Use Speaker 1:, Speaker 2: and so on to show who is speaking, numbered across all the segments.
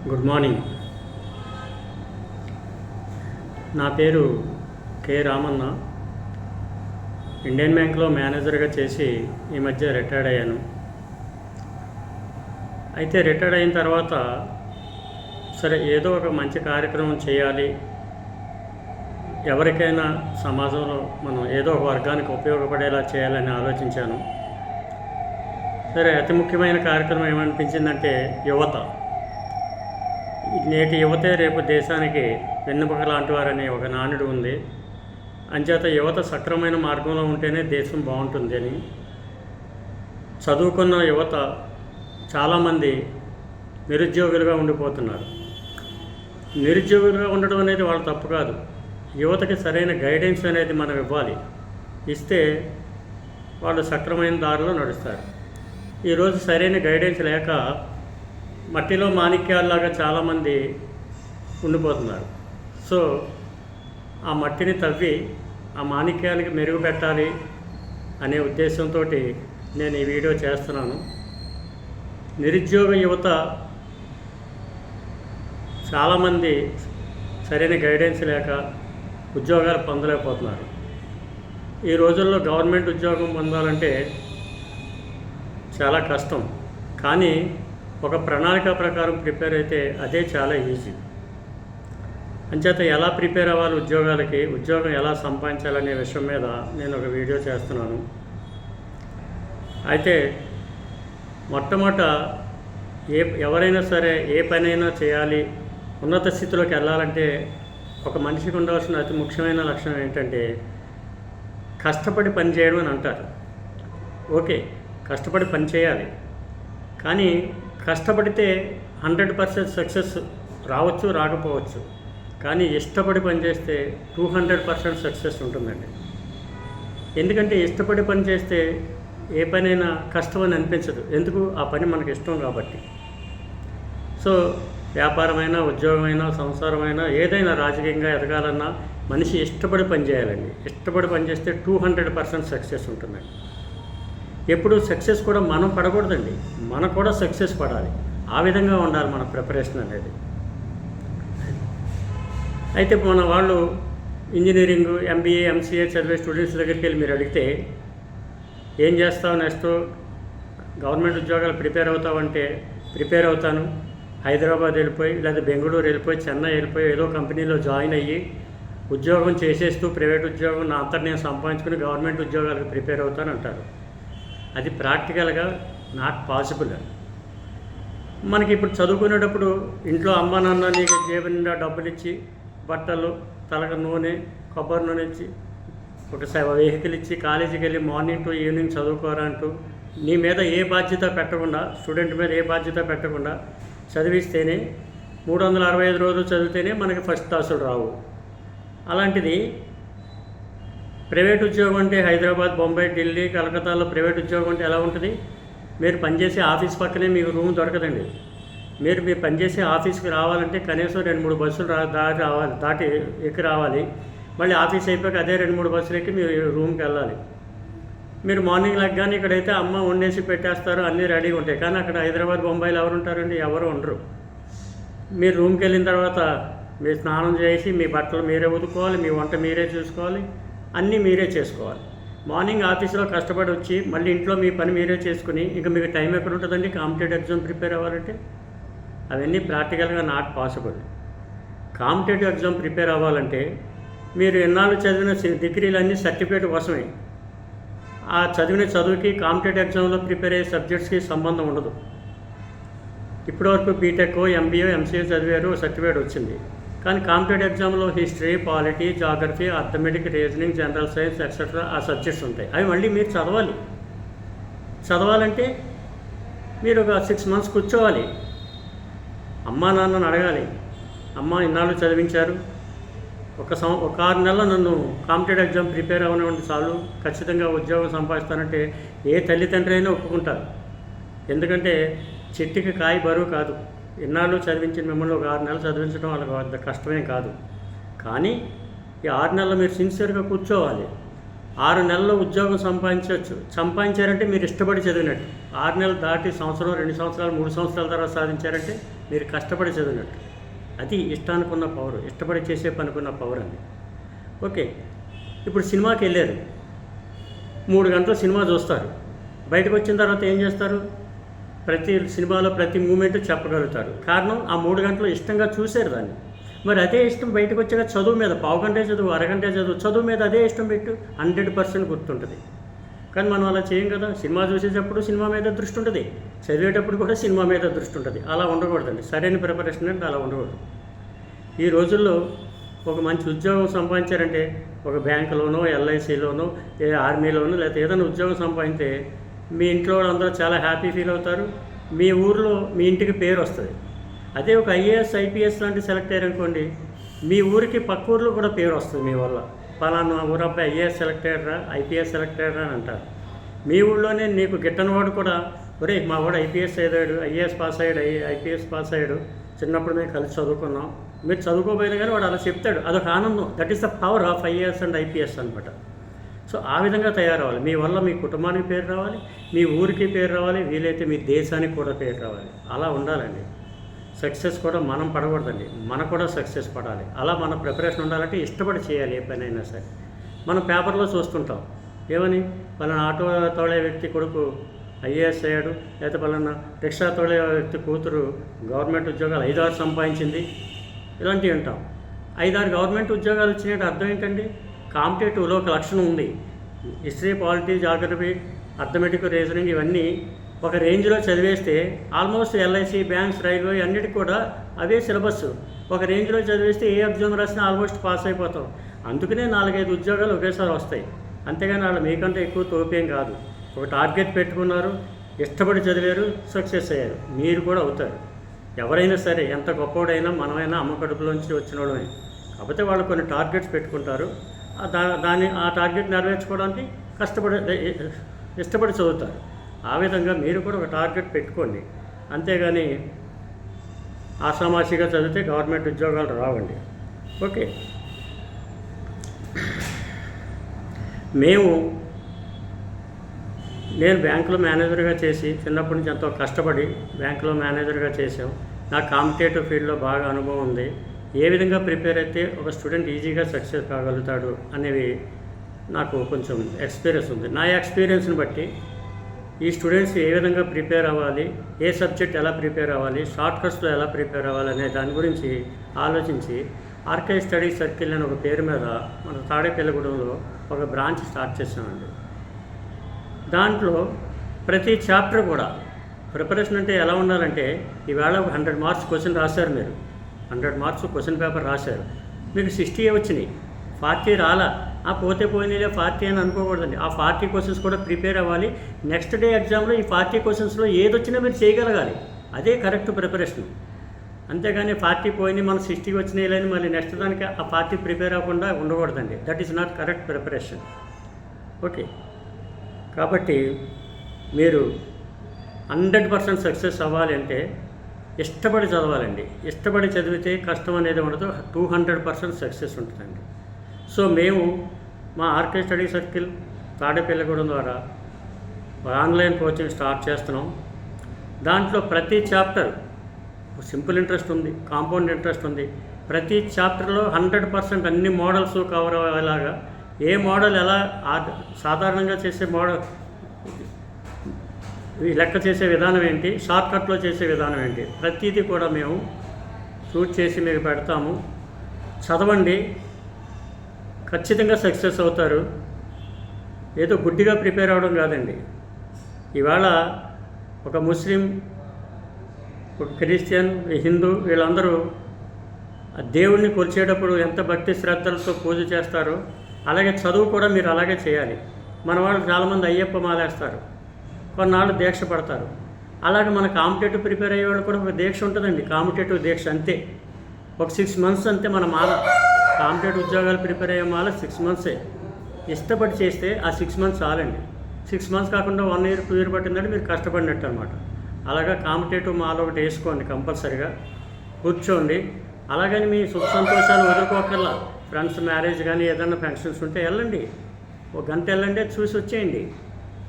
Speaker 1: Good morning. నా పేరు K Ramanna. Indian బ్యాంక్లో మేనేజర్గా చేసి ఈ మధ్య రిటైర్డ్ అయ్యాను. అయితే రిటైర్డ్ అయిన తర్వాత సరే ఏదో ఒక మంచి కార్యక్రమం చేయాలి, ఎవరికైనా సమాజంలో మనం ఏదో ఒక వర్గానికి ఉపయోగపడేలా చేయాలని ఆలోచించాను. సరే అతి ముఖ్యమైన కార్యక్రమం ఏమనిపించిందంటే యువత. నేటి యువతే రేపు దేశానికి వెన్నెముక లాంటి వారనే ఒక నానుడు ఉంది. అంచేత యువత సక్రమైన మార్గంలో ఉంటేనే దేశం బాగుంటుంది అని చదువుకున్న యువత చాలామంది నిరుద్యోగులుగా ఉండిపోతున్నారు. నిరుద్యోగులుగా ఉండడం అనేది వాళ్ళ తప్పు కాదు. యువతకి సరైన గైడెన్స్ అనేది మనం ఇవ్వాలి. ఇస్తే వాళ్ళు సక్రమైన దారిలో నడుస్తారు. ఈరోజు సరైన గైడెన్స్ లేక మట్టిలో మాణిక్యాల్లాగా చాలామంది ఉండిపోతున్నారు. సో ఆ మట్టిని తవ్వి ఆ మాణిక్యానికి మెరుగు పెట్టాలి అనే ఉద్దేశంతో నేను ఈ వీడియో చేస్తున్నాను. నిరుద్యోగ యువత చాలామంది సరైన గైడెన్స్ లేక ఉద్యోగాలు పొందలేకపోతున్నారు. ఈ రోజుల్లో గవర్నమెంట్ ఉద్యోగం పొందాలంటే చాలా కష్టం. కానీ ఒక ప్రణాళిక ప్రకారం ప్రిపేర్ అయితే అదే చాలా ఈజీ. అంచేత ఎలా ప్రిపేర్ అవ్వాలి ఉద్యోగాలకి, ఉద్యోగం ఎలా సంపాదించాలనే విషయం మీద నేను ఒక వీడియో చేస్తున్నాను. అయితే మొట్టమొదట ఎవరైనా సరే ఏ పనైనా చేయాలి, ఉన్నత స్థితిలోకి వెళ్ళాలంటే ఒక మనిషికి ఉండవలసిన అతి ముఖ్యమైన లక్షణం ఏంటంటే కష్టపడి పని చేయడం అని అంటారు. ఓకే, కష్టపడి పని చేయాలి. కానీ కష్టపడితే 100% సక్సెస్ రావచ్చు, రాకపోవచ్చు. కానీ ఇష్టపడి పనిచేస్తే 200% సక్సెస్ ఉంటుందండి. ఎందుకంటే ఇష్టపడి పని చేస్తే ఏ పనైనా కష్టం అని అనిపించదు. ఎందుకు? ఆ పని మనకు ఇష్టం కాబట్టి. సో వ్యాపారమైనా, ఉద్యోగమైనా, సంసారమైనా, ఏదైనా రాజకీయంగా ఎదగాలన్నా మనిషి ఇష్టపడి పని చేయాలండి. ఇష్టపడి పనిచేస్తే 200% సక్సెస్ ఉంటుందండి. ఎప్పుడు సక్సెస్ కూడా మనం పడకూడదండి, మనకు కూడా సక్సెస్ పడాలి. ఆ విధంగా ఉండాలి మన ప్రిపరేషన్ అనేది. అయితే మన వాళ్ళు ఇంజనీరింగ్, ఎంబీఏ, ఎంసీఏ చదివే స్టూడెంట్స్ దగ్గరికి వెళ్ళి మీరు అడిగితే ఏం చేస్తావు నెక్స్ట్, గవర్నమెంట్ ఉద్యోగాలు ప్రిపేర్ అవుతావంటే ప్రిపేర్ అవుతాను, హైదరాబాద్ వెళ్ళిపోయి లేదా బెంగళూరు వెళ్ళిపోయి, చెన్నై వెళ్ళిపోయి ఏదో కంపెనీలో జాయిన్ అయ్యి ఉద్యోగం చేసేస్తూ ప్రైవేట్ ఉద్యోగం నా అంతా నేను సంపాదించుకుని గవర్నమెంట్ ఉద్యోగాలకు ప్రిపేర్ అవుతాను అంటారు. అది ప్రాక్టికల్గా నాట్ పాసిబుల్. మనకి ఇప్పుడు చదువుకునేటప్పుడు ఇంట్లో అమ్మ నాన్న నీకు జేబు నిండా డబ్బులు ఇచ్చి, బట్టలు, తలకు నూనె, కొబ్బరి నూనె ఇచ్చి, ఒక వెహికల్ ఇచ్చి కాలేజీకి వెళ్ళి మార్నింగ్ టు ఈవినింగ్ చదువుకోరా అంటూ నీ మీద ఏ బాధ్యత పెట్టకుండా, స్టూడెంట్ మీద ఏ బాధ్యత పెట్టకుండా చదివిస్తేనే 365 రోజులు చదివితేనే మనకి ఫస్ట్ క్లాసులు రావు. అలాంటిది ప్రైవేట్ ఉద్యోగం అంటే హైదరాబాద్, బొంబాయి, ఢిల్లీ, కలకత్తాలో ప్రైవేట్ ఉద్యోగం అంటే ఎలా ఉంటుంది? మీరు పనిచేసే ఆఫీస్ పక్కనే మీకు రూమ్ దొరకదండి. మీరు పనిచేసే ఆఫీస్కి రావాలంటే కనీసం 2-3 బస్సులు దాటి ఎక్కి రావాలి. మళ్ళీ ఆఫీస్ అయిపోయాక అదే 2-3 బస్సులు ఎక్కి మీరు రూమ్కి వెళ్ళాలి. మీరు మార్నింగ్ లెగ్గానే ఇక్కడైతే అమ్మ వండేసి పెట్టేస్తారు, అన్నీ రెడీగా ఉంటాయి. కానీ అక్కడ హైదరాబాద్, బొంబాయిలో ఎవరు ఉంటారండి? ఎవరు ఉండరు. మీరు రూమ్కి వెళ్ళిన తర్వాత మీరు స్నానం చేసి మీ బట్టలు మీరే ఉతుక్కోవాలి, మీ వంట మీరే చూసుకోవాలి, అన్నీ మీరే చేసుకోవాలి. మార్నింగ్ ఆఫీస్లో కష్టపడి వచ్చి మళ్ళీ ఇంట్లో మీ పని మీరే చేసుకుని ఇంకా మీకు టైం ఎక్కడ ఉంటుందండి కాంపిటేటివ్ ఎగ్జామ్ ప్రిపేర్ అవ్వాలంటే? అవన్నీ ప్రాక్టికల్గా not possible. Competitive exam prepare అవ్వాలంటే మీరు ఎన్నాళ్ళు చదివిన డిగ్రీలన్నీ సర్టిఫికేట్ కోసమే. ఆ చదివిన చదువుకి కాంపిటేటివ్ ఎగ్జామ్లో ప్రిపేర్ అయ్యే సబ్జెక్ట్స్కి సంబంధం ఉండదు. ఇప్పటివరకు బీటెక్, ఎంబీఏ, ఎంసీఏ చదివారు, సర్టిఫికేట్ వచ్చింది. కానీ కాంపిటేటివ్ ఎగ్జామ్లో history, polity, geography, arithmetic, reasoning, general science etcetera ఆ సబ్జెక్ట్స్ ఉంటాయి. అవి మళ్ళీ మీరు చదవాలంటే మీరు ఒక 6 months కూర్చోవాలి. అమ్మా నాన్నని అడగాలి, అమ్మ ఇన్నాళ్ళు చదివించారు, ఒక 6 నెలలు నన్ను కాంపిటేటివ్ ఎగ్జామ్ ప్రిపేర్ అవ్వనివ్వండి చాలు, ఖచ్చితంగా ఉద్యోగం సంపాదిస్తానంటే ఏ తల్లిదండ్రి అయినా ఒప్పుకుంటారు. ఎందుకంటే చెట్టుకి కాయ బరువు కాదు. ఇన్నాళ్ళు చదివించిన మిమ్మల్ని ఒక 6 నెలలు చదివించడం వాళ్ళకి అంత కష్టమే కాదు. కానీ ఈ 6 నెలలు మీరు సిన్సియర్గా కూర్చోవాలి. 6 నెలల్లో ఉద్యోగం సంపాదించారంటే మీరు ఇష్టపడి చదివినట్టు. 6 నెలలు దాటి సంవత్సరం, 2 సంవత్సరాలు, 3 సంవత్సరాల తర్వాత సాధించారంటే మీరు కష్టపడి చదివినట్టు. అది ఇష్టానికున్న పవర్, ఇష్టపడి చేసే పనికున్న పవర్ అండి. ఓకే, ఇప్పుడు సినిమాకి వెళ్ళారు, 3 గంటలు సినిమా చూస్తారు. బయటకు వచ్చిన తర్వాత ఏం చేస్తారు? ప్రతి సినిమాలో ప్రతి మూమెంట్ చెప్పగలుగుతారు. కారణం ఆ 3 గంటలు ఇష్టంగా చూశారు దాన్ని. మరి అదే ఇష్టం బయటకు వచ్చాక చదువు మీద, పావుగంటే చదువు, అరగంటే చదువు మీద అదే ఇష్టం పెట్టు, 100% గుర్తుంటుంది. కానీ మనం అలా చేయం కదా. సినిమా చూసేటప్పుడు సినిమా మీద దృష్టి ఉంటుంది, చదివేటప్పుడు కూడా సినిమా మీద దృష్టి ఉంటుంది. అలా ఉండకూడదండి. సరైన ప్రిపరేషన్ అంటే అలా ఉండకూడదు. ఈ రోజుల్లో ఒక మంచి ఉద్యోగం సంపాదించారంటే, ఒక బ్యాంకులోనో, ఎల్ఐసిలోనో, ఆర్మీలోనో, లేకపోతే ఏదైనా ఉద్యోగం సంపాదించితే మీ ఇంట్లో అందరూ చాలా హ్యాపీ ఫీల్ అవుతారు. మీ ఊరిలో మీ ఇంటికి పేరు వస్తుంది. అదే ఒక ఐఏఎస్, ఐపీఎస్ లాంటి సెలెక్ట్ అయ్యారనుకోండి, మీ ఊరికి పక్క ఊర్లో కూడా పేరు వస్తుంది మీ వల్ల. పలానా ఊరు అబ్బాయి ఐఏఎస్ సెలెక్ట్ అయ్యారా, ఐపీఎస్ సెలెక్ట్ అయ్యారా అని అంటారు. మీ ఊళ్ళోనే నీకు గిట్టనివాడు కూడా, ఒరే మా వాడు ఐపీఎస్ అయ్యాడు, ఐఏఎస్ పాస్ అయ్యాడు, ఐపీఎస్ పాస్ అయ్యాడు, చిన్నప్పుడు మేము కలిసి చదువుకున్నాం, మీరు చదువుకోపోయినా కానీ వాడు అలా చెప్తాడు. అదొక ఆనందం. That is the power of IAS and IPS అనమాట. సో ఆ విధంగా తయారవ్వాలి. మీ వల్ల మీ కుటుంబానికి పేరు రావాలి, మీ ఊరికి పేరు రావాలి, వీలైతే మీ దేశానికి కూడా పేరు రావాలి. అలా ఉండాలండి. సక్సెస్ కూడా మనం పడకూడదండి, మనకు కూడా సక్సెస్ పడాలి. అలా మన ప్రిపరేషన్ ఉండాలంటే ఇష్టపడి చేయాలి. ఏ పని అయినా సరే మనం పేపర్లో చూస్తుంటాం, ఏమని పలానా ఆటో తోలే వ్యక్తి కొడుకు ఐఏఎస్ అయ్యాడు, లేకపోతే పలానా రిక్షా తోలే వ్యక్తి కూతురు గవర్నమెంట్ ఉద్యోగాలు 5-6 సంపాదించింది, ఇలాంటివి ఉంటాం. 5-6 గవర్నమెంట్ ఉద్యోగాలు వచ్చినట్టు అర్థం ఏంటండి? కాంపిటేటివ్లో ఒక లక్షణం ఉంది. History, polity, geography, arithmetic, reasoning ఇవన్నీ ఒక రేంజ్లో చదివేస్తే ఆల్మోస్ట్ ఎల్ఐసి, బ్యాంక్స్, రైల్వే అన్నిటికి కూడా అవే సిలబస్. ఒక రేంజ్లో చదివేస్తే ఏ ఎగ్జామ్ రాసినా ఆల్మోస్ట్ పాస్ అయిపోతాం. అందుకనే 4-5 ఉద్యోగాలు ఒకేసారి వస్తాయి. అంతేగాని వాళ్ళు మీకంటే ఎక్కువ తోపేం కాదు. ఒక టార్గెట్ పెట్టుకున్నారు, ఇష్టపడి చదివారు, సక్సెస్ అయ్యారు. మీరు కూడా అవుతారు. ఎవరైనా సరే, ఎంత గొప్పవాడైనా మనమైనా అమ్మ కడుపులోంచి వచ్చినోడమే. కాకపోతే వాళ్ళు కొన్ని టార్గెట్స్ పెట్టుకుంటారు. ఆ టార్గెట్ నెరవేర్చుకోవడానికి ఇష్టపడి చదువుతారు. ఆ విధంగా మీరు కూడా ఒక టార్గెట్ పెట్టుకోండి. అంతేగాని ఆషామాషిగా చదివితే గవర్నమెంట్ ఉద్యోగాలు రావండి. ఓకే, నేను బ్యాంకులో మేనేజర్గా చేసి చిన్నప్పటి నుంచి ఎంతో కష్టపడి బ్యాంకులో మేనేజర్గా చేసాం. నాకు కాంపిటేటివ్ ఫీల్డ్లో బాగా అనుభవం ఉంది. ఏ విధంగా ప్రిపేర్ అయితే ఒక స్టూడెంట్ ఈజీగా సక్సెస్ కాగలుగుతాడు అనేవి నాకు కొంచెం ఎక్స్పీరియన్స్ ఉంది. నా ఎక్స్పీరియన్స్ని బట్టి ఈ స్టూడెంట్స్ ఏ విధంగా ప్రిపేర్ అవ్వాలి, ఏ సబ్జెక్ట్ ఎలా ప్రిపేర్ అవ్వాలి, షార్ట్ కట్స్లో ఎలా ప్రిపేర్ అవ్వాలి అనే దాని గురించి ఆలోచించి ఆర్కే స్టడీ సర్కిల్ అనే ఒక పేరు మీద మన తాడేపల్లిగూడెంలో ఒక బ్రాంచ్ స్టార్ట్ చేసామండి. దాంట్లో ప్రతి చాప్టర్ కూడా ప్రిపరేషన్ అంటే ఎలా ఉండాలంటే, ఈవేళ 100 మార్క్స్ క్వశ్చన్ రాశారు, మీరు 100 మార్క్స్ క్వశ్చన్ పేపర్ రాశారు, మీకు 60 వచ్చినాయి, 40 రాలా, పోతే పోయినలే 40 అని అనుకోకూడదండి. ఆ 40 క్వశ్చన్స్ కూడా ప్రిపేర్ అవ్వాలి. నెక్స్ట్ డే ఎగ్జామ్లో ఈ 40 క్వశ్చన్స్లో ఏది వచ్చినా మీరు చేయగలగాలి. అదే కరెక్ట్ ప్రిపరేషన్. అంతేగాని 40 పోయినాయి, మనం 60 వచ్చినాయి లేని మళ్ళీ నెక్స్ట్ దానికి ఆ 40 ప్రిపేర్ అవ్వకుండా ఉండకూడదండి. That is not correct preparation. Okay, కాబట్టి మీరు 100% సక్సెస్ అవ్వాలి అంటే ఇష్టపడి చదవాలండి. ఇష్టపడి చదివితే కష్టం అనేది ఉండదు, 200% సక్సెస్ ఉంటుందండి. సో మేము మా ఆర్కే స్టడీ సర్కిల్ తాడేపల్లిగూడెం ద్వారా ఆన్లైన్ కోచింగ్ స్టార్ట్ చేస్తున్నాం. దాంట్లో ప్రతి చాప్టర్ సింపుల్ ఇంట్రెస్ట్ ఉంది, కాంపౌండ్ ఇంట్రెస్ట్ ఉంది. ప్రతి చాప్టర్లో 100% అన్ని మోడల్స్ కవర్ అయ్యేలాగా, ఏ మోడల్ ఎలా సాధారణంగా చేసే మోడల్, లెక్క చేసే విధానం ఏంటి, షార్ట్కట్లో చేసే విధానం ఏంటి, ప్రతిదీ కూడా మేము షూట్ చేసి మీకు పెడతాము. చదవండి, ఖచ్చితంగా సక్సెస్ అవుతారు. ఏదో గుడ్డిగా ప్రిపేర్ అవ్వడం కాదండి. ఇవాళ ఒక ముస్లిం, ఒక క్రిస్టియన్, హిందూ వీళ్ళందరూ దేవుణ్ణి కొలిచేటప్పుడు ఎంత భక్తి శ్రద్ధలతో పూజ చేస్తారో అలాగే చదువు కూడా మీరు అలాగే చేయాలి. మన వాళ్ళు చాలామంది అయ్యప్ప మాలేస్తారు, కొన్నాళ్ళు దీక్ష పడతారు. అలాగే మన కాంపిటేటివ్ ప్రిపేర్ అయ్యే వాళ్ళు కూడా ఒక దీక్ష ఉంటుందండి, కాంపిటేటివ్ దీక్ష అంతే. ఒక 6 months అంతే మన మాల. కాంపిటేటివ్ ఉద్యోగాలు ప్రిపేర్ అయ్యే మాల 6 months. ఇష్టపడి చేస్తే ఆ 6 months చాలండి. 6 months కాకుండా 1 year 2 year పట్టిందంటే మీరు కష్టపడినట్టు అనమాట. అలాగా కాంపిటేటివ్ మాల ఒకటి వేసుకోండి, కంపల్సరిగా కూర్చోండి. అలాగని మీ సుఖ సంతోషాలు వదులుకోకల్లా. ఫ్రెండ్స్ మ్యారేజ్ కానీ ఏదైనా ఫంక్షన్స్ ఉంటే వెళ్ళండి, ఒక గంట వెళ్ళండి, చూసి వచ్చేయండి.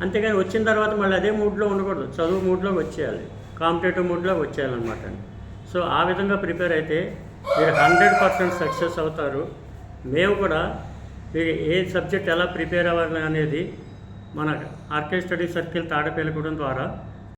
Speaker 1: అంతేగాని వచ్చిన తర్వాత మళ్ళీ అదే మూడ్లో ఉండకూడదు, చదువు మూడ్లోకి వచ్చేయాలి, కాంపిటేటివ్ మూడ్లోకి వచ్చేయాలన్నమాట. సో ఆ విధంగా ప్రిపేర్ అయితే మీరు 100% సక్సెస్ అవుతారు. మేము కూడా మీరు ఏ సబ్జెక్ట్ ఎలా ప్రిపేర్ అవ్వాలి అనేది మన ఆర్కే స్టడీ సర్కిల్ తాడపల్లిగూడెం ద్వారా